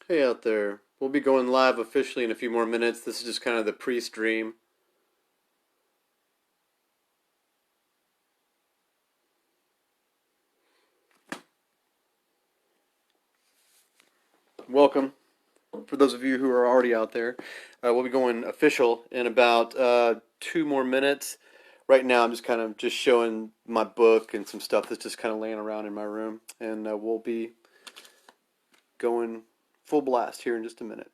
Hey out there. We'll be going live officially in a few more minutes. This is just kind of the pre-stream. Welcome. For those of you who are already out there, we'll be going official in about 2 more minutes. Right now, I'm just kind of just showing my book and some stuff that's just kind of laying around in my room, and we'll be going full blast here in just a minute.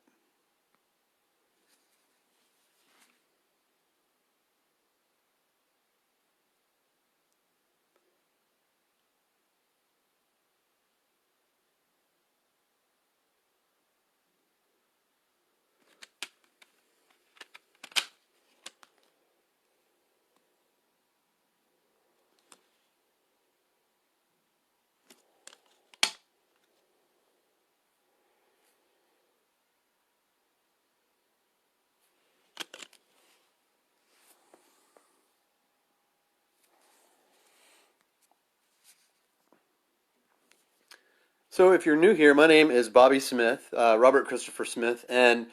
So, if you're new here, my name is Bobby Smith, Robert Christopher Smith, and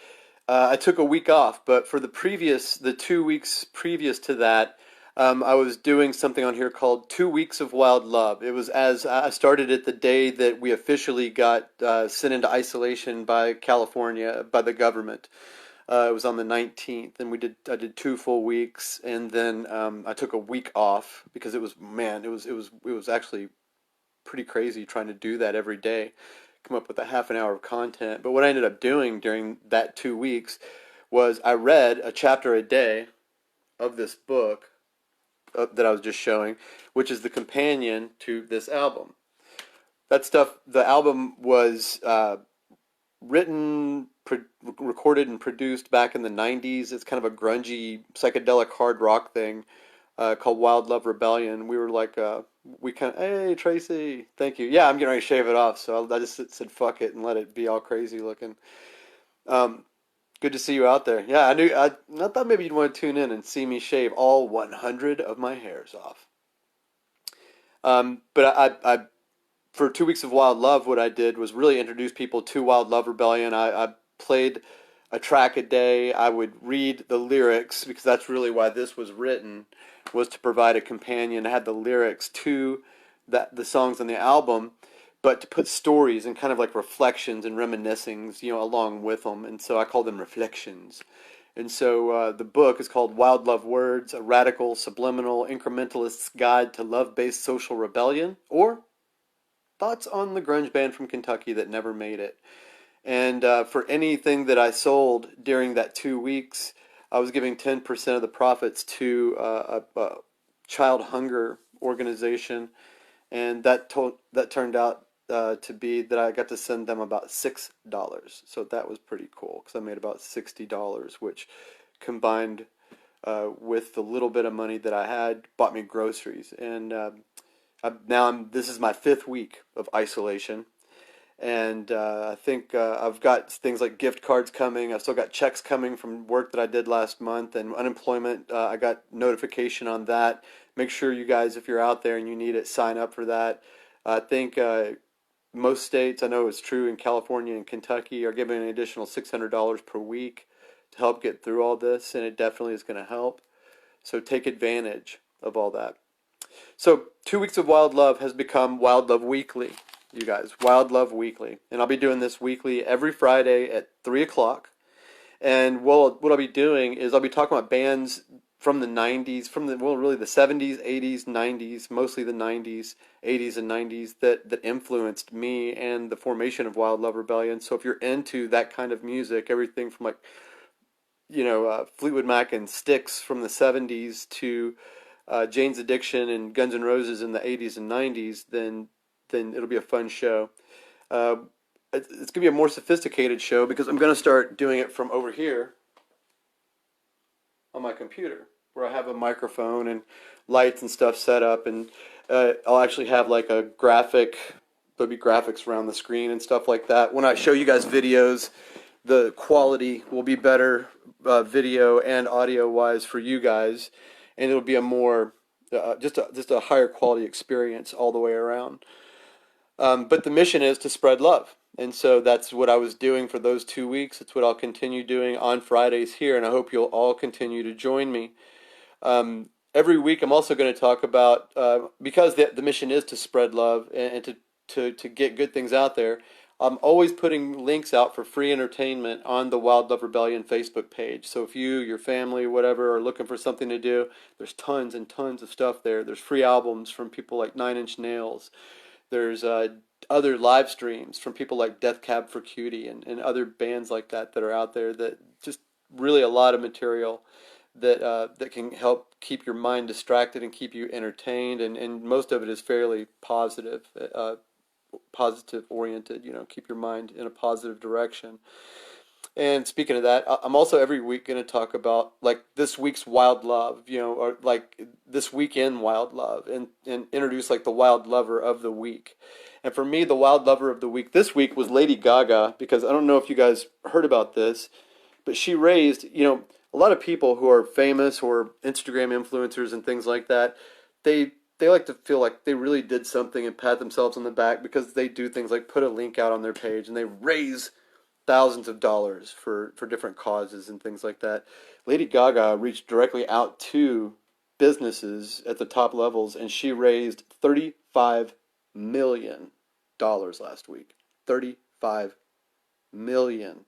I took a week off. But for the 2 weeks previous to that, I was doing something on here called 2 Weeks of Wild Love. It was as I started it the day that we officially got sent into isolation by California by the government. It was on the 19th, and I did 2 full weeks, and then I took a week off because it was actually pretty crazy trying to do that every day, come up with a half an hour of content. But what I ended up doing during that 2 weeks was I read a chapter a day of this book that I was just showing, which is the companion to this album. That stuff, the album was written, recorded, and produced back in the 90s. It's kind of a grungy, psychedelic hard rock thing called Wild Love Rebellion. We were like, hey, Tracy, thank you. Yeah, I'm getting ready to shave it off, so I just said fuck it and let it be all crazy looking. Um, Good to see you out there. Yeah, I thought maybe you'd want to tune in and see me shave all 100 of my hairs off. But for 2 weeks of Wild Love, what I did was really introduce people to Wild Love Rebellion. I played a track a day. I would read the lyrics because that's really why this was written, was to provide a companion. I had the lyrics to the songs on the album, but to put stories and kind of like reflections and reminiscings, along with them. And so I call them reflections. And so the book is called Wild Love Words: A Radical, Subliminal, Incrementalist's Guide to Love-Based Social Rebellion, or Thoughts on the Grunge Band from Kentucky That Never Made It. And for anything that I sold during that 2 weeks, I was giving 10% of the profits to a child hunger organization. And that turned out to be that I got to send them about $6. So that was pretty cool because I made about $60, which combined with the little bit of money that I had, bought me groceries. And this is my 5th week of isolation, and I think I've got things like gift cards coming. I've still got checks coming from work that I did last month, and unemployment. I got notification on that. Make sure you guys, if you're out there and you need it, sign up for that. I think most states, I know it's true in California and Kentucky, are giving an additional $600 per week to help get through all this, and it definitely is going to help. So take advantage of all that. So 2 weeks of Wild Love has become Wild Love Weekly, you guys. Wild Love Weekly. And I'll be doing this weekly every Friday at 3 o'clock. And what I'll be doing is I'll be talking about bands from the 90s, really the 70s, 80s, 90s, mostly the 90s, 80s, and 90s that influenced me and the formation of Wild Love Rebellion. So if you're into that kind of music, everything from like, Fleetwood Mac and Styx from the 70s to Jane's Addiction and Guns N' Roses in the 80s and 90s, then it'll be a fun show. Uh, it's going to be a more sophisticated show because I'm going to start doing it from over here on my computer, where I have a microphone and lights and stuff set up, and I'll actually have like a graphic. There'll be graphics around the screen and stuff like that. When I show you guys videos, the quality will be better, video and audio wise, for you guys, and it'll be a more just a higher quality experience all the way around. But the mission is to spread love. And so that's what I was doing for those 2 weeks. It's what I'll continue doing on Fridays here, and I hope you'll all continue to join me. Every week, I'm also going to talk about because the mission is to spread love and to get good things out there. I'm always putting links out for free entertainment on the Wild Love Rebellion Facebook page. So if you, your family, whatever, are looking for something to do, there's tons and tons of stuff there. There's free albums from people like Nine Inch Nails. There's other live streams from people like Death Cab for Cutie and other bands like that are out there that just really a lot of material that can help keep your mind distracted and keep you entertained, and most of it is fairly positive oriented, keep your mind in a positive direction. And speaking of that, I'm also every week going to talk about like this week's wild love, or like this weekend wild love, and introduce like the wild lover of the week. And for me, the wild lover of the week this week was Lady Gaga, because I don't know if you guys heard about this, but she raised, a lot of people who are famous or Instagram influencers and things like that, they like to feel like they really did something and pat themselves on the back because they do things like put a link out on their page and they raise thousands of dollars for different causes and things like that. Lady Gaga reached directly out to businesses at the top levels, and she raised $35 million last week. $35 million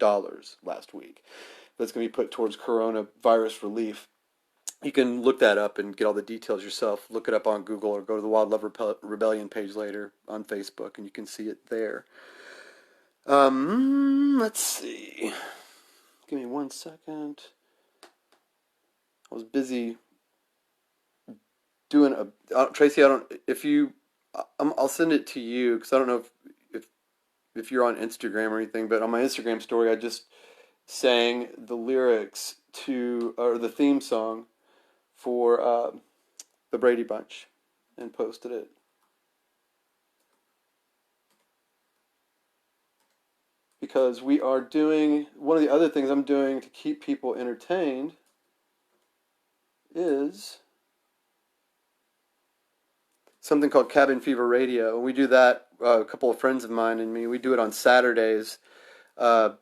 last week. That's going to be put towards coronavirus relief. You can look that up and get all the details yourself. Look it up on Google or go to the Wild Love Rebellion page later on Facebook, and you can see it there. Let's see. Give me 1 second. I was busy doing Tracy, I don't. If you, I'll send it to you because I don't know if you're on Instagram or anything. But on my Instagram story, I just sang the lyrics or the theme song for the Brady Bunch and posted it. Because we are doing, one of the other things I'm doing to keep people entertained is something called Cabin Fever Radio. We do that, a couple of friends of mine and me, we do it on Saturdays. And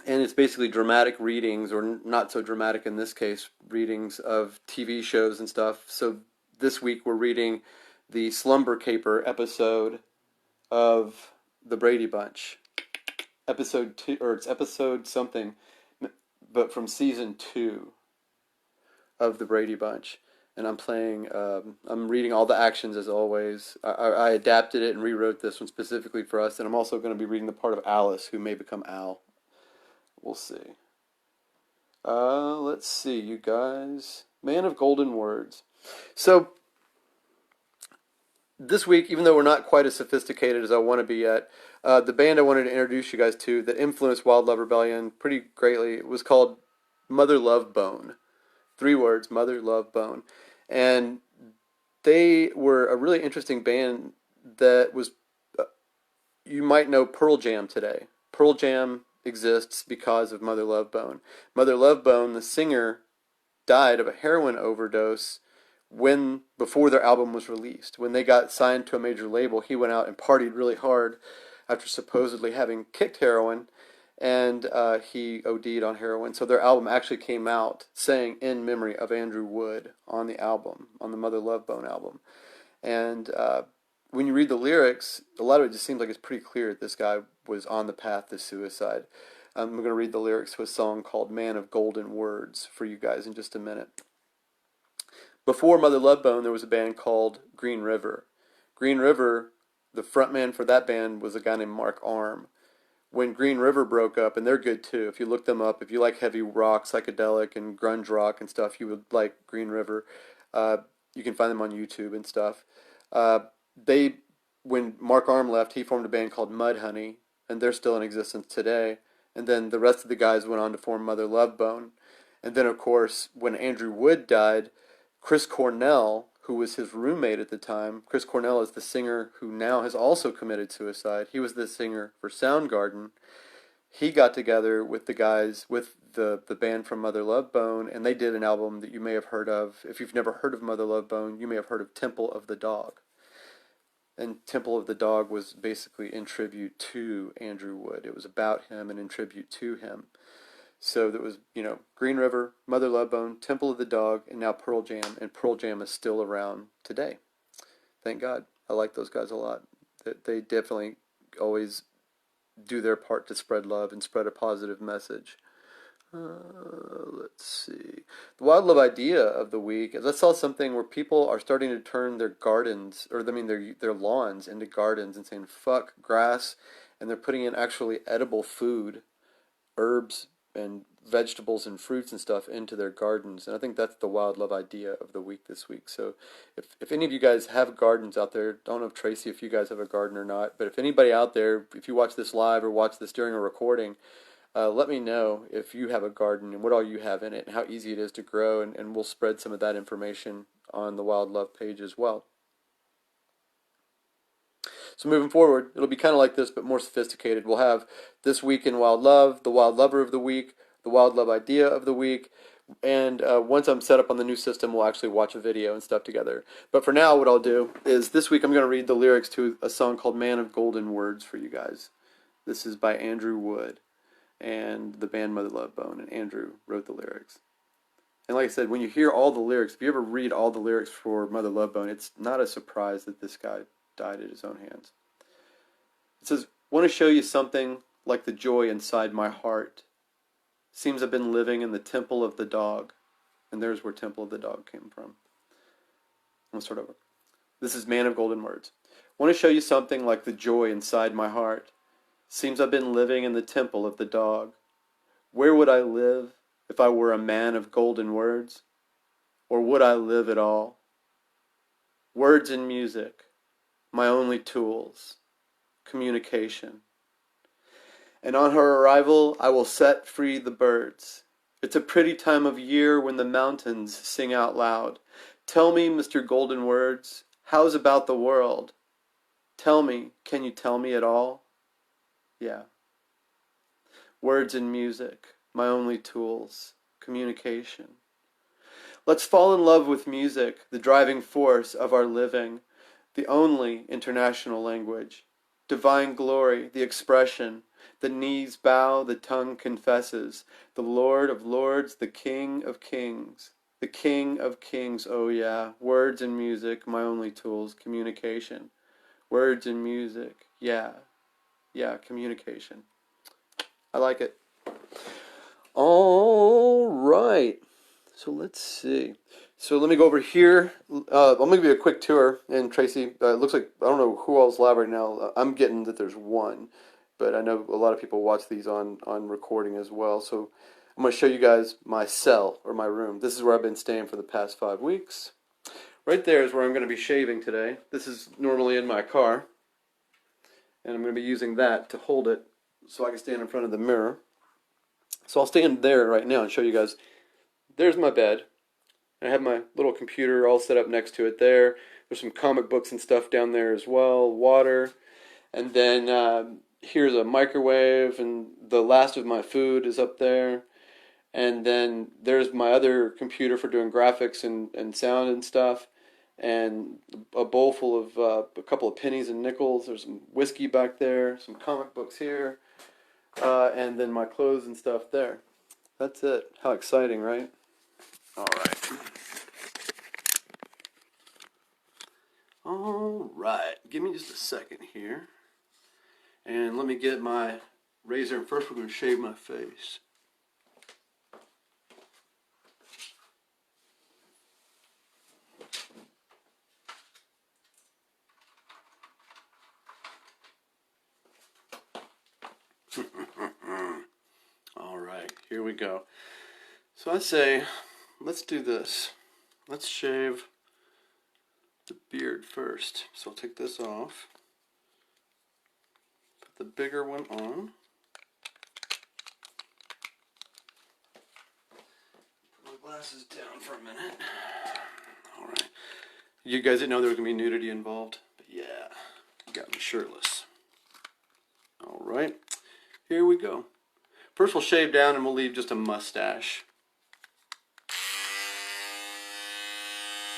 it's basically dramatic readings, or not so dramatic in this case, readings of TV shows and stuff. So this week we're reading the Slumber Caper episode of the Brady Bunch. Episode 2, or it's episode something, but from season 2 of the Brady Bunch. And I'm reading all the actions as always. I adapted it and rewrote this one specifically for us, and I'm also going to be reading the part of Alice, who may become Al. We'll see. Let's see, you guys. Man of Golden Words. So, this week, even though we're not quite as sophisticated as I want to be yet, the band I wanted to introduce you guys to that influenced Wild Love Rebellion pretty greatly was called Mother Love Bone. 3 words, Mother Love Bone. And they were a really interesting band that was, you might know Pearl Jam today. Pearl Jam exists because of Mother Love Bone. Mother Love Bone, the singer, died of a heroin overdose before their album was released. When they got signed to a major label, he went out and partied really hard after supposedly having kicked heroin, and he OD'd on heroin. So their album actually came out saying "in memory of Andrew Wood" on the album, on the Mother Love Bone album. And when you read the lyrics, a lot of it just seems like it's pretty clear that this guy was on the path to suicide. I'm going to read the lyrics to a song called Man of Golden Words for you guys in just a minute. Before Mother Love Bone, there was a band called Green River. Green River, the frontman for that band was a guy named Mark Arm. When Green River broke up, and they're good too, if you look them up, if you like heavy rock, psychedelic, and grunge rock and stuff, you would like Green River. You can find them on YouTube and stuff. When Mark Arm left, he formed a band called Mudhoney, and they're still in existence today. And then the rest of the guys went on to form Mother Love Bone. And then, of course, when Andrew Wood died, Chris Cornell, who was his roommate at the time, Chris Cornell is the singer who now has also committed suicide. He was the singer for Soundgarden. He got together with the guys, with the band from Mother Love Bone, and they did an album that you may have heard of. If you've never heard of Mother Love Bone, you may have heard of Temple of the Dog. And Temple of the Dog was basically in tribute to Andrew Wood. It was about him and in tribute to him. So there was, Green River, Mother Love Bone, Temple of the Dog, and now Pearl Jam. And Pearl Jam is still around today. Thank God. I like those guys a lot. They definitely always do their part to spread love and spread a positive message. Let's see. The wild love idea of the week is I saw something where people are starting to turn their gardens, or I mean their lawns into gardens and saying fuck grass, and they're putting in actually edible food, herbs and vegetables and fruits and stuff into their gardens. And I think that's the wild love idea of the week this week. So if any of you guys have gardens out there, don't know if Tracy, if you guys have a garden or not, but if anybody out there, if you watch this live or watch this during a recording, let me know if you have a garden and what all you have in it and how easy it is to grow, and we'll spread some of that information on the Wild Love page as well. So moving forward, it'll be kind of like this, but more sophisticated. We'll have This Week in Wild Love, the Wild Lover of the Week, the Wild Love Idea of the Week, and once I'm set up on the new system, we'll actually watch a video and stuff together. But for now, what I'll do is this week I'm going to read the lyrics to a song called Man of Golden Words for you guys. This is by Andrew Wood and the band Mother Love Bone, and Andrew wrote the lyrics. And like I said, when you hear all the lyrics, if you ever read all the lyrics for Mother Love Bone, it's not a surprise that this guy died at his own hands. It says, want to show you something like the joy inside my heart. Seems I've been living in the temple of the dog. And there's where Temple of the Dog came from. I'm going to start over. This is Man of Golden Words. Want to show you something like the joy inside my heart. Seems I've been living in the temple of the dog. Where would I live if I were a man of golden words? Or would I live at all? Words and music, my only tools, communication. And on her arrival I will set free the birds. It's a pretty time of year when the mountains sing out loud. Tell me, Mr. Golden Words, how's about the world? Tell me, can you tell me at all? Yeah. Words and music, my only tools, communication. Let's fall in love with music, the driving force of our living, the only international language. Divine glory, the expression, the knees bow, the tongue confesses, the Lord of lords, the King of kings. The King of kings, oh yeah, words and music, my only tools, communication. Words and music, yeah, communication. I like it. All right. So let's see. So let me go over here. I'm going to give you a quick tour. And Tracy, it looks like, I don't know who all's live right now. I'm getting that there's one. But I know a lot of people watch these on recording as well. So I'm going to show you guys my cell or my room. This is where I've been staying for the past 5 weeks. Right there is where I'm going to be shaving today. This is normally in my car. And I'm going to be using that to hold it so I can stand in front of the mirror. So I'll stand there right now and show you guys. There's my bed. I have my little computer all set up next to it there. There's some comic books and stuff down there as well, water. And then here's a microwave, and the last of my food is up there. And then there's my other computer for doing graphics and sound and stuff. And a bowl full of a couple of pennies and nickels. There's some whiskey back there, some comic books here. And then my clothes and stuff there. That's it. How exciting, right? All right. All right. Give me just a second here. And let me get my razor. And first we're going to shave my face. All right, here we go. So I say, let's do this. Let's shave the beard first. So I'll take this off. Put the bigger one on. Put my glasses down for a minute. All right. You guys didn't know there was going to be nudity involved, but yeah, you got me shirtless. All right, here we go. First we'll shave down and we'll leave just a mustache.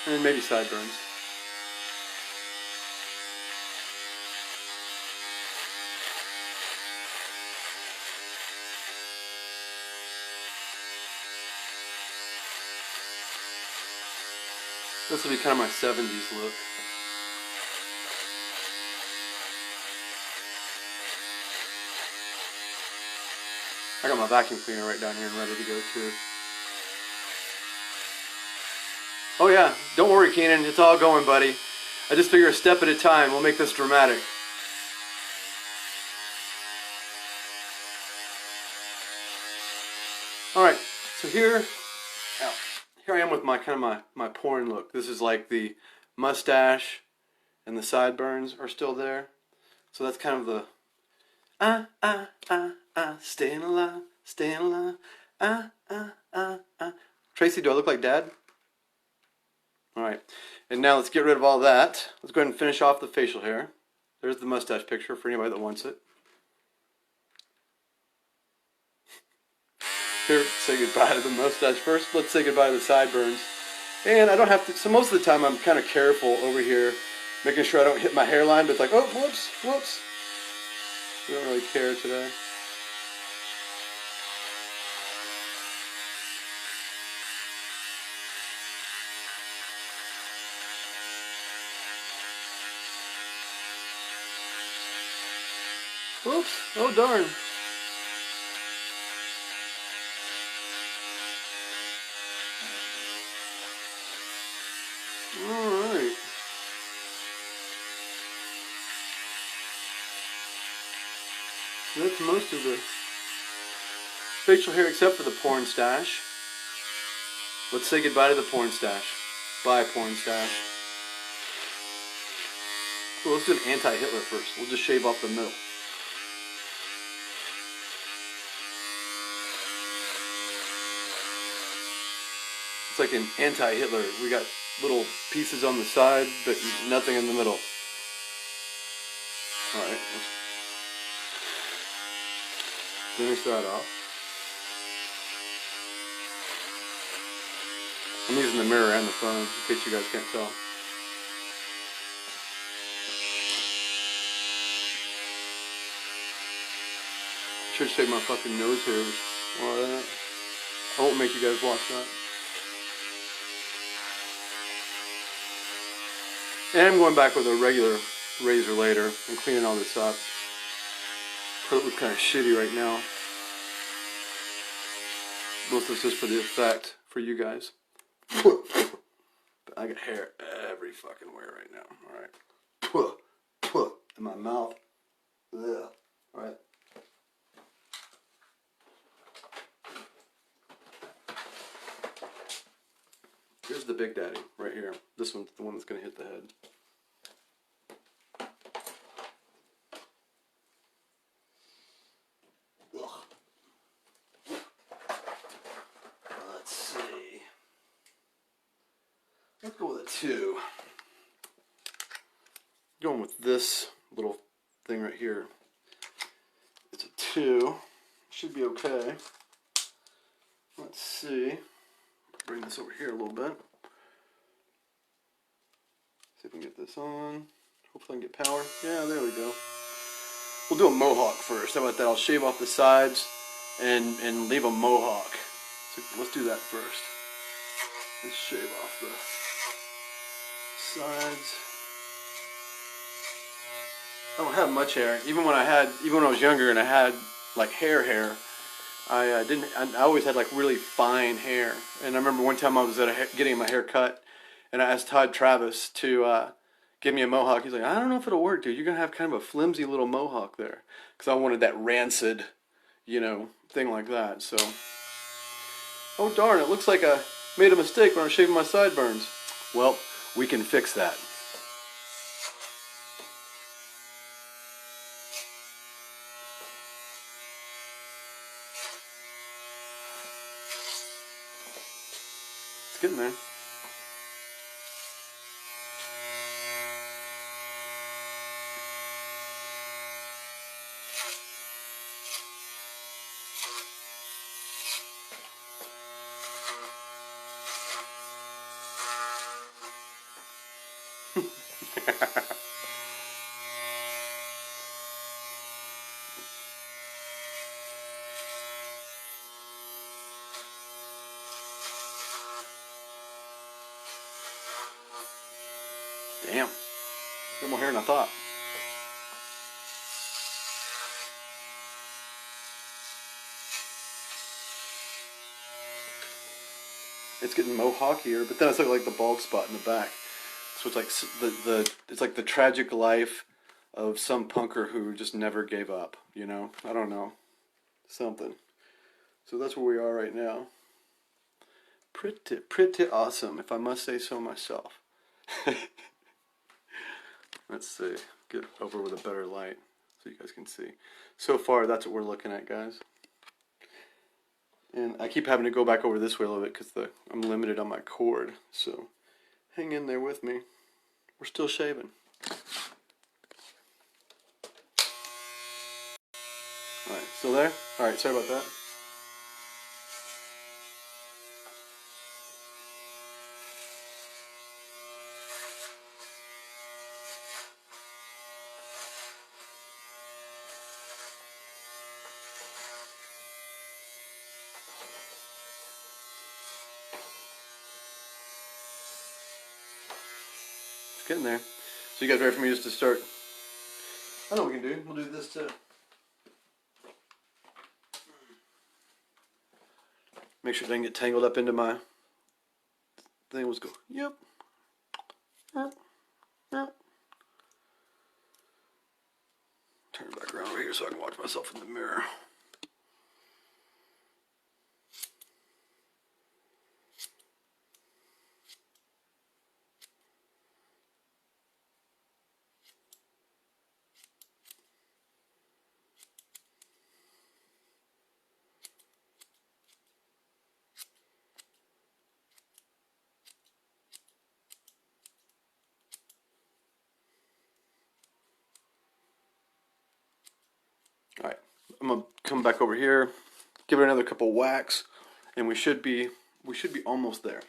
And maybe sideburns. This will be kind of my 70s look. I got my vacuum cleaner right down here and ready to go too. Oh yeah, don't worry Keenan, it's all going buddy. I just figure a step at a time, we'll make this dramatic. Alright, so here I am with my kind of my porn look. This is like the mustache and the sideburns are still there. So that's kind of the staying alive, staying alive, Tracy, do I look like Dad? Alright, and now let's get rid of all that. Let's go ahead and finish off the facial hair. There's the mustache picture for anybody that wants it. Here, say goodbye to the mustache first. Let's say goodbye to the sideburns. And I don't have to, so most of the time I'm kind of careful over here, making sure I don't hit my hairline, but it's like, oh, whoops, whoops. We don't really care today. Whoops, oh darn. Alright. That's most of the facial hair except for the porn stash. Let's say goodbye to the porn stash. Bye, porn stash. Well, let's do an anti-Hitler first. We'll just shave off the middle. It's like an anti-Hitler. We got little pieces on the side, but nothing in the middle. Alright, let's finish that off. I'm using the mirror and the phone, in case you guys can't tell. I should shave my fucking nose hairs. Well, I won't make you guys watch that. And I'm going back with a regular razor later and cleaning all this up. It looks kind of shitty right now. Most of it's just for the effect for you guys. But I got hair every fucking where right now. Alright. In my mouth. Ugh. Alright. Here's the Big Daddy right here. This one's the one that's going to hit the head. Let's see. Let's go with a 2. Going with this little thing right here. It's a 2. Should be okay. Let's see. Bring this over here a little bit. See if we can get this on. Hopefully I can get power. Yeah, there we go. We'll do a mohawk first. How about that? I'll shave off the sides and leave a mohawk. So let's do that first. Let's shave off the sides. I don't have much hair. Even when I was younger and I had like hair, I always had like really fine hair. And I remember one time I was getting my hair cut, and I asked Todd Travis to give me a mohawk. He's like, I don't know if it'll work, dude. You're gonna have kind of a flimsy little mohawk there, because I wanted that rancid, thing like that. So, oh darn, it looks like I made a mistake when I was shaving my sideburns. Well, we can fix that. It's getting there. Damn. Got more hair than I thought. It's getting mohawkier, but then it's like the bald spot in the back. So it's like it's like the tragic life of some punker who just never gave up, you know? I don't know. Something. So that's where we are right now. Pretty awesome, if I must say so myself. Let's see. Get over with a better light so you guys can see. So far, that's what we're looking at, guys. And I keep having to go back over this way a little bit because I'm limited on my cord. So hang in there with me. We're still shaving. Alright, still there? Alright, sorry about that. It's getting there. So you guys ready for me just to start? I know what we can do. We'll do this too. Make sure it doesn't get tangled up into my thing. Let's go. Yep. Yep. Yep. Turn it back around over here so I can watch myself in the mirror. Alright, I'm gonna come back over here, give it another couple whacks, and we should be almost there.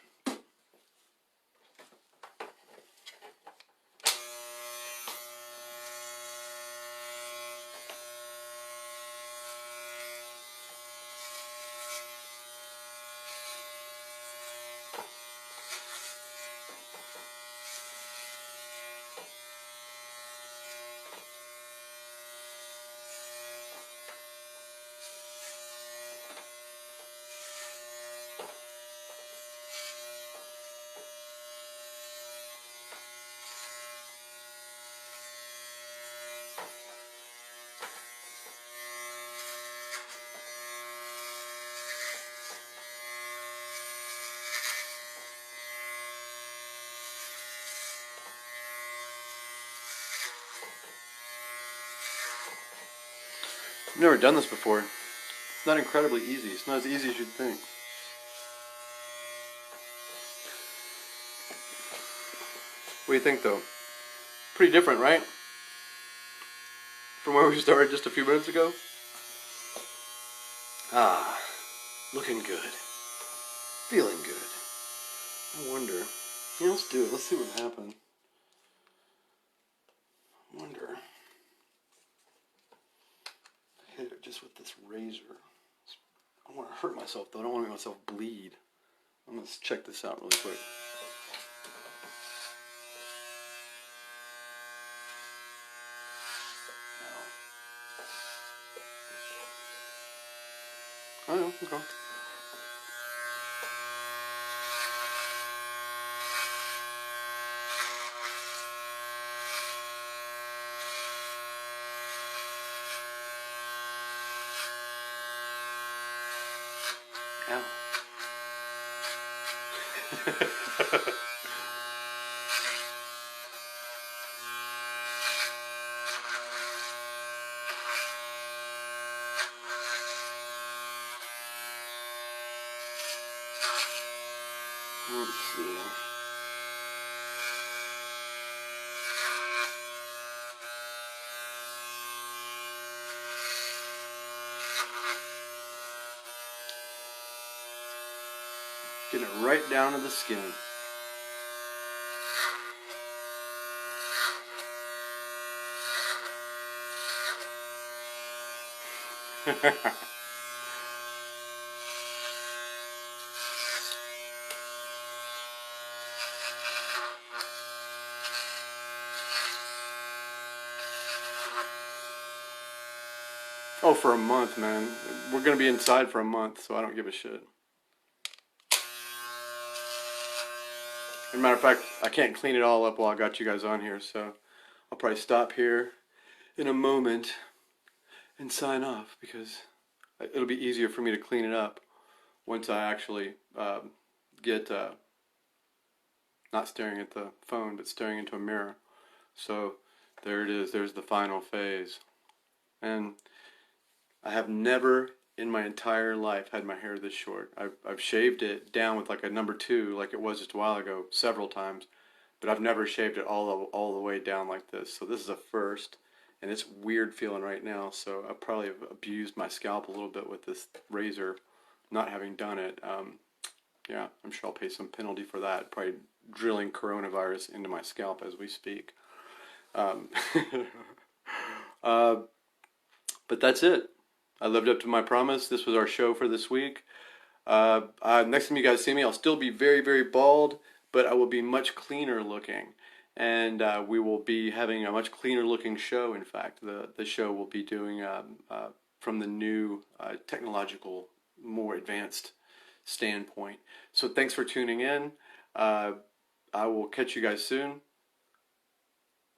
I've never done this before. It's not incredibly easy. It's not as easy as you'd think. What do you think, though? Pretty different, right? From where we started just a few minutes ago? Ah, looking good. Feeling good. I wonder. Yeah, let's do it. Let's see what happens. I wonder. I hit it just with this razor. I don't want to hurt myself, though. I don't want to make myself bleed. Let's check this out really quick. I know, okay. Ow. Let's see. Getting it right down to the skin. Oh, for a month, man. We're gonna be inside for a month, so I don't give a shit. As a matter of fact, I can't clean it all up while I got you guys on here, so I'll probably stop here in a moment and sign off because it'll be easier for me to clean it up once I actually get not staring at the phone, but staring into a mirror. So there it is. There's the final phase. And I have never in my entire life had my hair this short. I've shaved it down with like a number 2, like it was just a while ago, several times, but I've never shaved it all the way down like this. So this is a first, and it's weird feeling right now. So I probably have abused my scalp a little bit with this razor, not having done it. Yeah, I'm sure I'll pay some penalty for that. Probably drilling coronavirus into my scalp as we speak. Um, uh, but that's it. I lived up to my promise. This was our show for this week. Next time you guys see me, I'll still be very, very bald, but I will be much cleaner looking. And we will be having a much cleaner looking show, in fact. The show will be doing from the new technological, more advanced standpoint. So thanks for tuning in. I will catch you guys soon.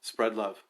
Spread love.